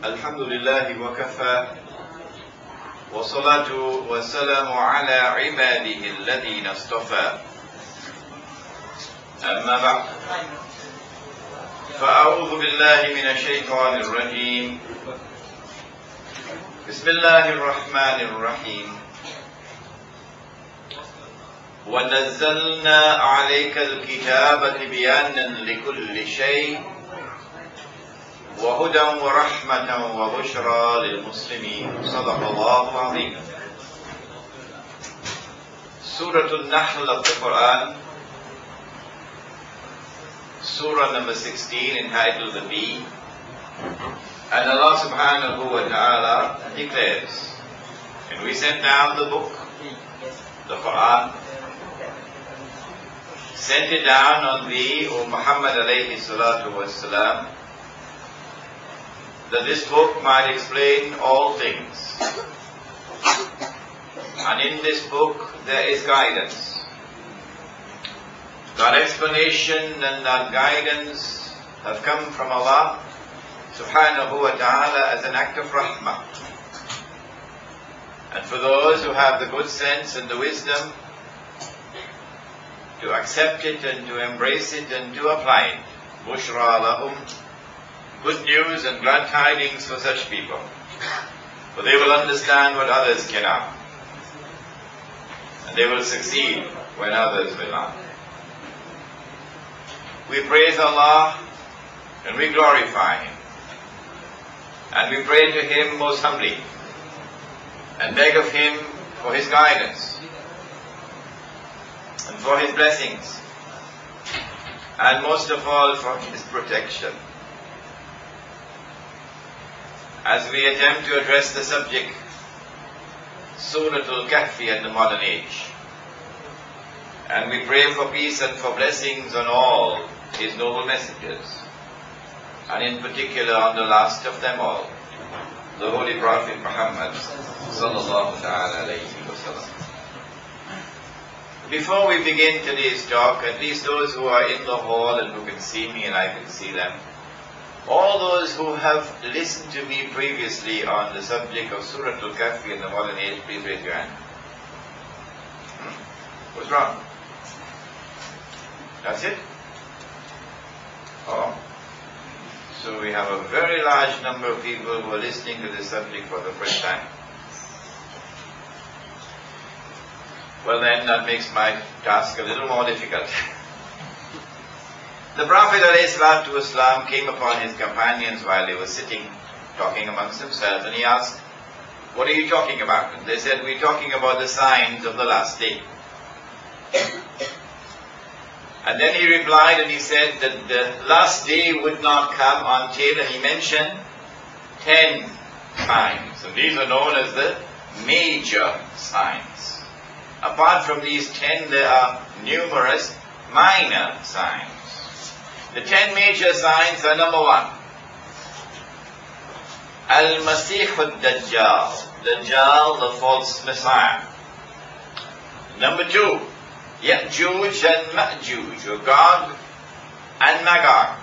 الحمد لله وكفى والصلاة والسلام على عباده الذين اصطفى أما بعد فأعوذ بالله من الشيطان الرجيم بسم الله الرحمن الرحيم ونزلنا عليك الكتاب تبيانا لكل شيء وهدى ورحمة وبشرى للمسلمين صدق الله العظيم. Surah Al-Nahl of the Quran, Surah number 16, entitled The Bee. And Allah subhanahu wa ta'ala declares, and we sent down the book, the Quran, sent it down on thee, O Muhammad alayhi salatu wassalam, that this book might explain all things. And in this book there is guidance. That explanation and that guidance have come from Allah subhanahu wa ta'ala as an act of rahmah. And for those who have the good sense and the wisdom to accept it and to embrace it and to apply it, bushra lahum, good news and glad tidings for such people, for they will understand what others cannot, and they will succeed when others will not. We praise Allah and we glorify Him, and we pray to Him most humbly and beg of Him for His guidance and for His blessings, and most of all for His protection. As we attempt to address the subject, Surah Al-Kahf in the modern age, and we pray for peace and for blessings on all His noble messengers, and in particular on the last of them all, the Holy Prophet Muhammad sallallahu ta'ala alayhi wa sallam. Before we begin today's talk, at least those who are in the hall and who can see me and I can see them, all those who have listened to me previously on the subject of Surah Al-Kahf in the modern age, please raise your hand. What's wrong? That's it? Oh. So we have a very large number of people who are listening to this subject for the first time. Well then, that makes my task a little more difficult. The Prophet ﷺ came upon his companions while they were sitting, talking amongst themselves, and he asked, "What are you talking about?" And they said, "We're talking about the signs of the last day." And then he replied and he said that the last day would not come until, and he mentioned 10 signs. And these are known as the major signs. Apart from these 10, there are numerous minor signs. The 10 major signs are: number 1, Al-Masih al-Dajjal, Dajjal, the false Messiah. Number 2, Ya'juj and Ma'juj, or Gog and Magog.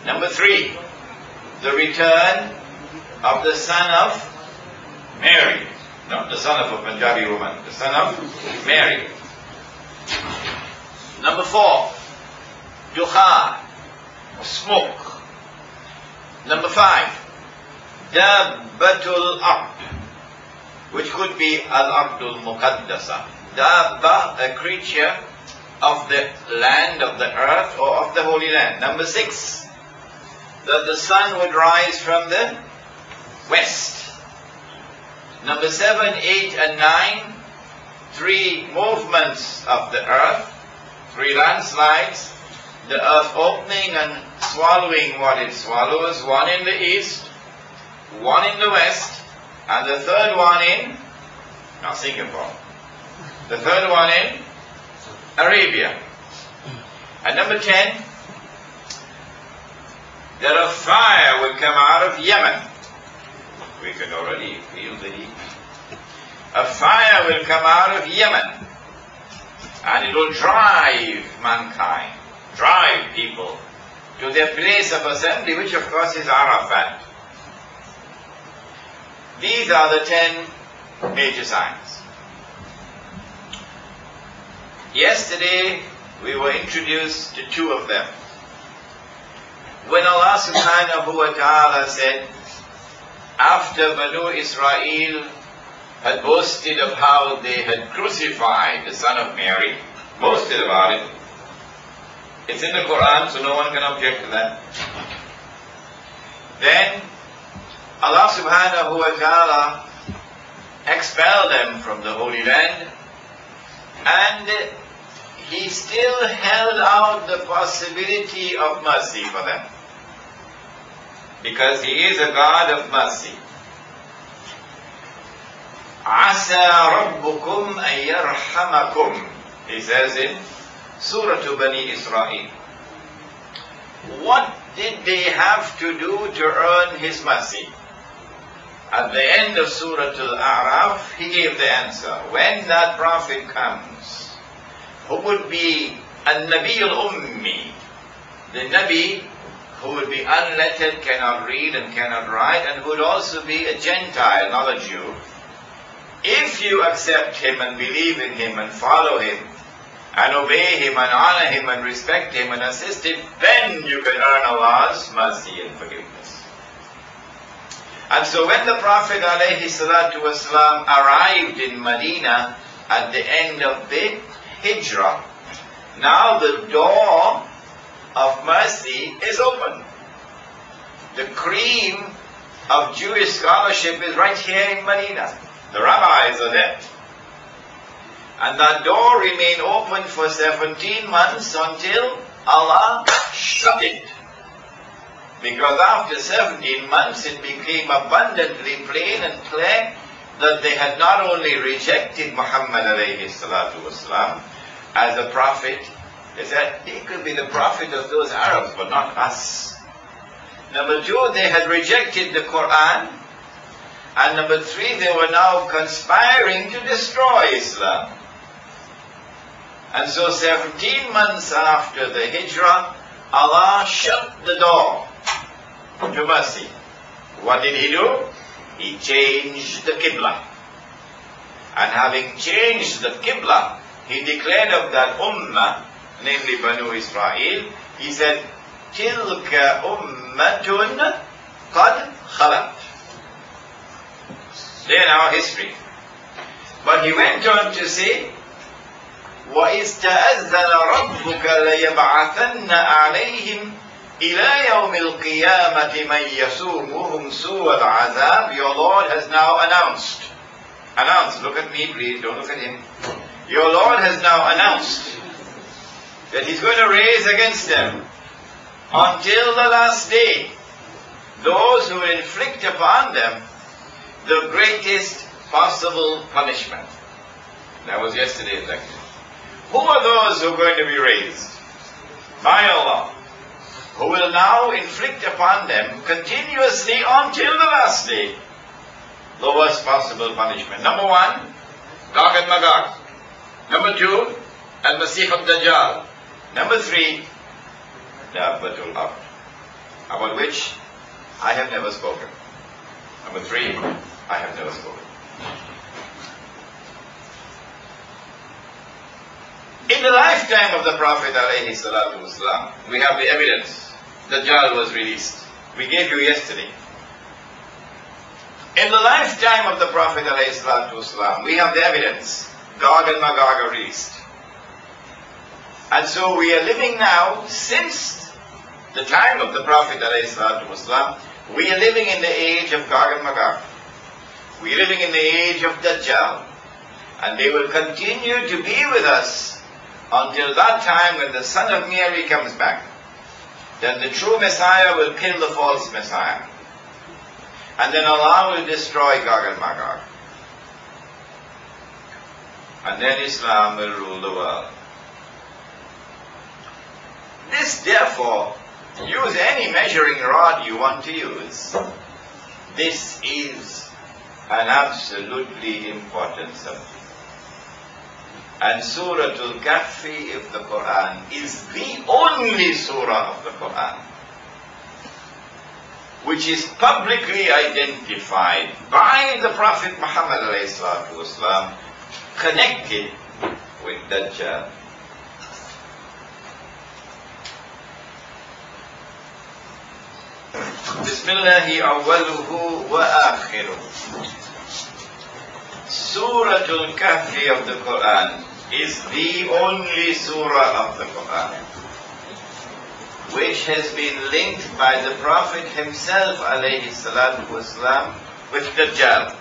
Number 3, the return of the son of Mary, not the son of a Punjabi woman, the son of Mary. Number 4, Dukhan, smoke. Number 5, Dabbatul Ard, which could be Al-Ardul Muqaddasa. Dabba, a creature of the land, of the earth, or of the Holy Land. Number 6, that the sun would rise from the west. Number 7, 8, and 9, 3 movements of the earth, 3 landslides, the earth opening and swallowing what it swallows, 1 in the east, 1 in the west, and the third one in, not Singapore, the third one in Arabia. And number 10, that a fire will come out of Yemen. We can already feel the heat. A fire will come out of Yemen, and it will drive mankind, drive people to their place of assembly, which of course is Arafat. These are the 10 major signs. Yesterday we were introduced to 2 of them. When Allah subhanahu wa ta'ala said, after Banu Israel had boasted of how they had crucified the son of Mary, boasted about it. It's in the Qur'an, so no one can object to that. Then Allah subhanahu wa ta'ala expelled them from the Holy Land, and He still held out the possibility of mercy for them, because He is a God of mercy. عَسَى رَبُّكُمْ أَن يَرْحَمَكُمْ, He says in Surah Bani Israel. What did they have to do to earn His mercy? At the end of Surah Al-A'raf, He gave the answer. When that prophet comes, who would be An-Nabi al-Ummi, the Nabi who would be unlettered, cannot read and cannot write, and who would also be a Gentile, not a Jew. If you accept him and believe in him and follow him and obey him and honor him and respect him and assist him, then you can earn Allah's mercy and forgiveness. And so when the Prophet ﷺ arrived in Medina at the end of the Hijrah, now the door of mercy is open. The cream of Jewish scholarship is right here in Medina. The rabbis are there. And that door remained open for 17 months until Allah shut it. Because after 17 months it became abundantly plain and clear that they had not only rejected Muhammad ﷺ as a prophet, they said, he could be the prophet of those Arabs, but not us. Number 2, they had rejected the Qur'an. And number 3, they were now conspiring to destroy Islam. And so 17 months after the Hijrah, Allah shut the door to mercy. What did He do? He changed the Qibla. And having changed the Qibla, He declared of that Ummah, namely Banu Israel, He said, تِلْكَ أُمَّةٌ قَدْ خَلَتْ. They are now history. But He went on to say, وَإِذْ تَأَذَّنَ رَبُّكَ لَيَبْعَثَنَّ عَلَيْهِمْ إِلَى يَوْمِ الْقِيَامَةِ مَنْ يَسُومُهُمْ سُوءَ الْعَذَابِ. Your Lord has now announced. Look at me please, don't look at him. Your Lord has now announced that He's going to raise against them until the last day those who will inflict upon them the greatest possible punishment. That was yesterday's lecture. Who are those who are going to be raised? By Allah, who will now inflict upon them continuously until the last day the worst possible punishment. Number 1, Gog and Magog. Number 2, Al-Masih al-Dajjal. Number 3, Dabbatul Ard, about which I have never spoken. Number 3, I have never spoken. In the lifetime of the Prophet ﷺ, we have the evidence. Dajjal was released. We gave you yesterday. In the lifetime of the Prophet ﷺ, we have the evidence. Gog and Magog are released. And so we are living now, since the time of the Prophet ﷺ, we are living in the age of Gog and Magog. We are living in the age of Dajjal. And they will continue to be with us until that time when the son of Mary comes back. Then the true Messiah will kill the false Messiah. And then Allah will destroy Gog and Magog. And then Islam will rule the world. This, therefore, use any measuring rod you want to use. This is an absolutely important subject. And Surah Al-Kahf of the Qur'an is the only surah of the Qur'an which is publicly identified by the Prophet Muhammad ﷺ, connected with Dajjal. Bismillahi awwaluhu wa akhiruhu. Surah Al-Kahf of the Qur'an is the only surah of the Qur'an which has been linked by the Prophet himself alayhi salatu wasalam with Dajjal.